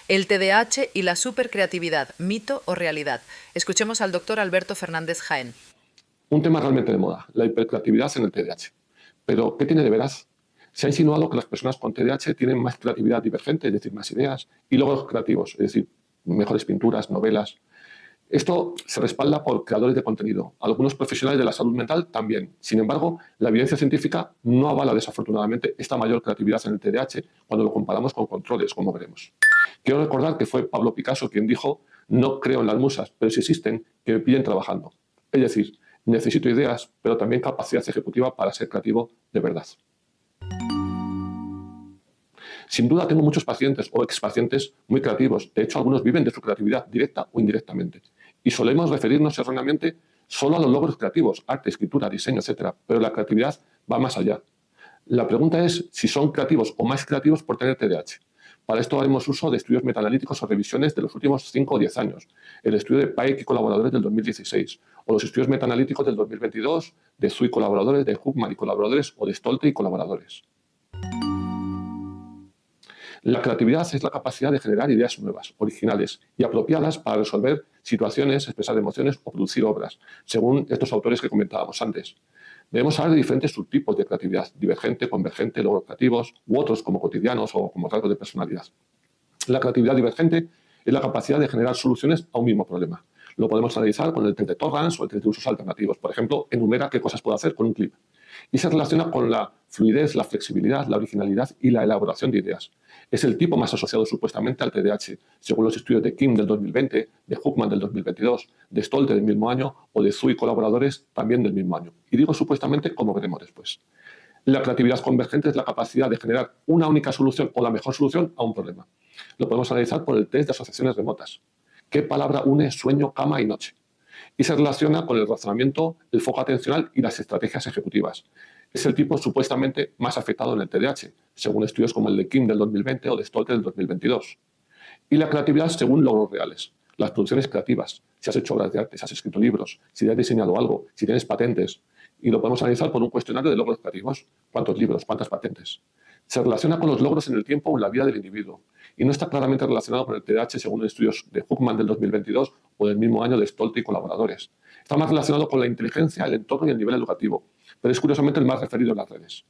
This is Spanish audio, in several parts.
El TDAH y la supercreatividad, mito o realidad. Escuchemos al doctor Alberto Fernández Jaén. Un tema realmente de moda, la hipercreatividad en el TDAH. Pero, ¿qué tiene de veraz? Se ha insinuado que las personas con TDAH tienen más creatividad divergente, es decir, más ideas, y logros creativos, es decir, mejores pinturas, novelas. Esto se respalda por creadores de contenido. Algunos profesionales de la salud mental también. Sin embargo, la evidencia científica no avala desafortunadamente esta mayor creatividad en el TDAH cuando lo comparamos con controles, como veremos. Quiero recordar que fue Pablo Picasso quien dijo: no creo en las musas, pero si existen, que me pillen trabajando. Es decir, necesito ideas, pero también capacidad ejecutiva para ser creativo de verdad. Sin duda tengo muchos pacientes o expacientes muy creativos. De hecho, algunos viven de su creatividad directa o indirectamente. Y solemos referirnos erróneamente solo a los logros creativos, arte, escritura, diseño, etc. Pero la creatividad va más allá. La pregunta es si son creativos o más creativos por tener TDAH. Para esto haremos uso de estudios metaanalíticos o revisiones de los últimos 5 o 10 años, el estudio de Pike y colaboradores del 2016, o los estudios metaanalíticos del 2022 de Zhu y colaboradores, de Huckman y colaboradores, o de Stolte y colaboradores. La creatividad es la capacidad de generar ideas nuevas, originales y apropiadas para resolver situaciones, expresar emociones o producir obras, según estos autores que comentábamos antes. Debemos hablar de diferentes subtipos de creatividad: divergente, convergente, logros creativos u otros como cotidianos o como rasgos de personalidad. La creatividad divergente es la capacidad de generar soluciones a un mismo problema. Lo podemos analizar con el test de Torrance o el test de usos alternativos. Por ejemplo, enumera qué cosas puedo hacer con un clip. Y se relaciona con la fluidez, la flexibilidad, la originalidad y la elaboración de ideas. Es el tipo más asociado supuestamente al TDAH, según los estudios de Kim del 2020, de Huckman del 2022, de Stolte del mismo año o de Zhu y colaboradores también del mismo año. Y digo supuestamente, como veremos después. La creatividad convergente es la capacidad de generar una única solución o la mejor solución a un problema. Lo podemos analizar por el test de asociaciones remotas. ¿Qué palabra une sueño, cama y noche? Y se relaciona con el razonamiento, el foco atencional y las estrategias ejecutivas. Es el tipo supuestamente más afectado en el TDAH, según estudios como el de Kim del 2020 o de Stolte del 2022. Y la creatividad según logros reales. Las producciones creativas, si has hecho obras de arte, si has escrito libros, si has diseñado algo, si tienes patentes. Y lo podemos analizar por un cuestionario de logros creativos. ¿Cuántos libros? ¿Cuántas patentes? Se relaciona con los logros en el tiempo o en la vida del individuo. Y no está claramente relacionado con el TDAH según estudios de Huckman del 2022 o del mismo año de Stolte y colaboradores. Está más relacionado con la inteligencia, el entorno y el nivel educativo, pero es curiosamente el más referido en las redes.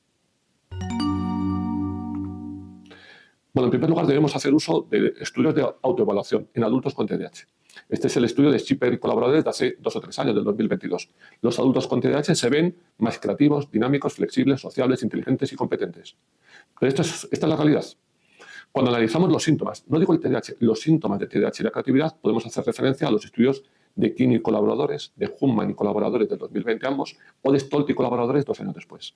Bueno, en primer lugar debemos hacer uso de estudios de autoevaluación en adultos con TDAH. Este es el estudio de Schipper y colaboradores de hace 2 o 3 años, del 2022. Los adultos con TDAH se ven más creativos, dinámicos, flexibles, sociables, inteligentes y competentes. Pero esta es la realidad. Cuando analizamos los síntomas, no digo el TDAH, los síntomas de TDAH y la creatividad, podemos hacer referencia a los estudios de Kim y colaboradores, de Huckman y colaboradores del 2020 ambos, o de Stolte y colaboradores 2 años después.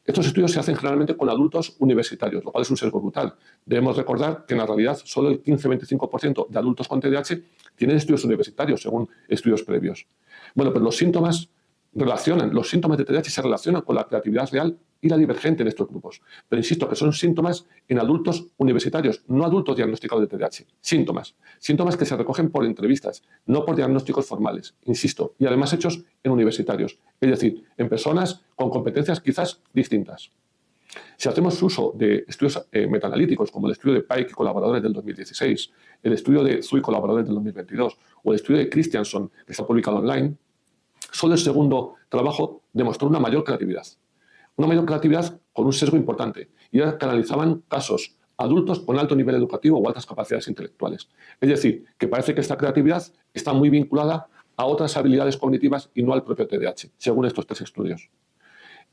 Estos estudios se hacen generalmente con adultos universitarios, lo cual es un sesgo brutal. Debemos recordar que en la realidad solo el 15-25% de adultos con TDAH tienen estudios universitarios, según estudios previos. Bueno, pues los síntomas de TDAH se relacionan con la creatividad real y la divergente en estos grupos. Pero insisto que son síntomas en adultos universitarios, no adultos diagnosticados de TDAH. Síntomas que se recogen por entrevistas, no por diagnósticos formales, insisto, y además hechos en universitarios, es decir, en personas con competencias quizás distintas. Si hacemos uso de estudios metaanalíticos, como el estudio de Pike y colaboradores del 2016, el estudio de Zhu y colaboradores del 2022, o el estudio de Christianson, que está publicado online, solo el segundo trabajo demostró una mayor creatividad. Una mayor creatividad con un sesgo importante, y era que analizaban casos adultos con alto nivel educativo o altas capacidades intelectuales. Es decir, que parece que esta creatividad está muy vinculada a otras habilidades cognitivas y no al propio TDAH, según estos 3 estudios.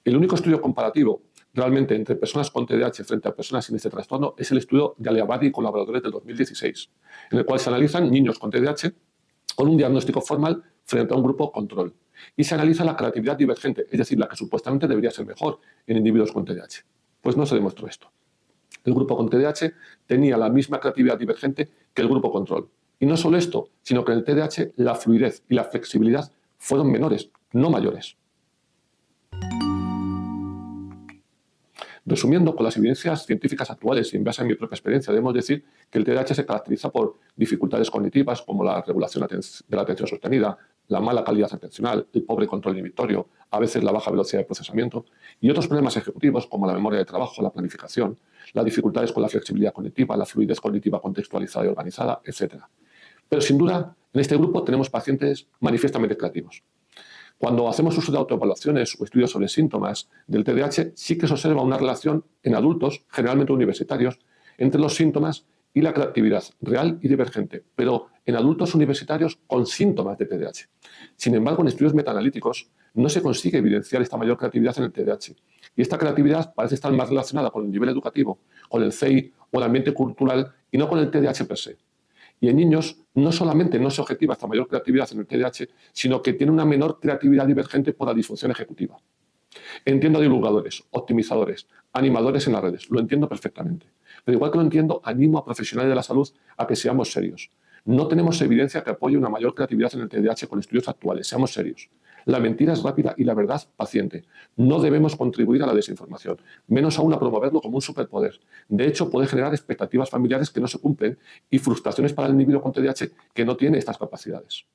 El único estudio comparativo realmente entre personas con TDAH frente a personas sin este trastorno es el estudio de Aliabadi y colaboradores del 2016, en el cual se analizan niños con TDAH con un diagnóstico formal frente a un grupo control. Y se analiza la creatividad divergente, es decir, la que supuestamente debería ser mejor en individuos con TDAH. Pues no se demostró esto. El grupo con TDAH tenía la misma creatividad divergente que el grupo control. Y no solo esto, sino que en el TDAH la fluidez y la flexibilidad fueron menores, no mayores. Resumiendo, con las evidencias científicas actuales y en base a mi propia experiencia, debemos decir que el TDAH se caracteriza por dificultades cognitivas como la regulación de la atención sostenida, la mala calidad atencional, el pobre control inhibitorio, a veces la baja velocidad de procesamiento y otros problemas ejecutivos como la memoria de trabajo, la planificación, las dificultades con la flexibilidad cognitiva, la fluidez cognitiva contextualizada y organizada, etc. Pero sin duda, en este grupo tenemos pacientes manifiestamente creativos. Cuando hacemos uso de autoevaluaciones o estudios sobre síntomas del TDAH, sí que se observa una relación en adultos, generalmente universitarios, entre los síntomas y la creatividad real y divergente, pero en adultos universitarios con síntomas de TDAH. Sin embargo, en estudios metaanalíticos no se consigue evidenciar esta mayor creatividad en el TDAH. Y esta creatividad parece estar más relacionada con el nivel educativo, con el CI o el ambiente cultural y no con el TDAH per se. Y en niños no solamente no se objetiva esta mayor creatividad en el TDAH, sino que tiene una menor creatividad divergente por la disfunción ejecutiva. Entiendo a divulgadores, optimizadores, animadores en las redes, lo entiendo perfectamente. Pero igual que lo entiendo, animo a profesionales de la salud a que seamos serios. No tenemos evidencia que apoye una mayor creatividad en el TDAH con estudios actuales, seamos serios. La mentira es rápida y la verdad paciente. No debemos contribuir a la desinformación, menos aún a promoverlo como un superpoder. De hecho, puede generar expectativas familiares que no se cumplen y frustraciones para el individuo con TDAH que no tiene estas capacidades.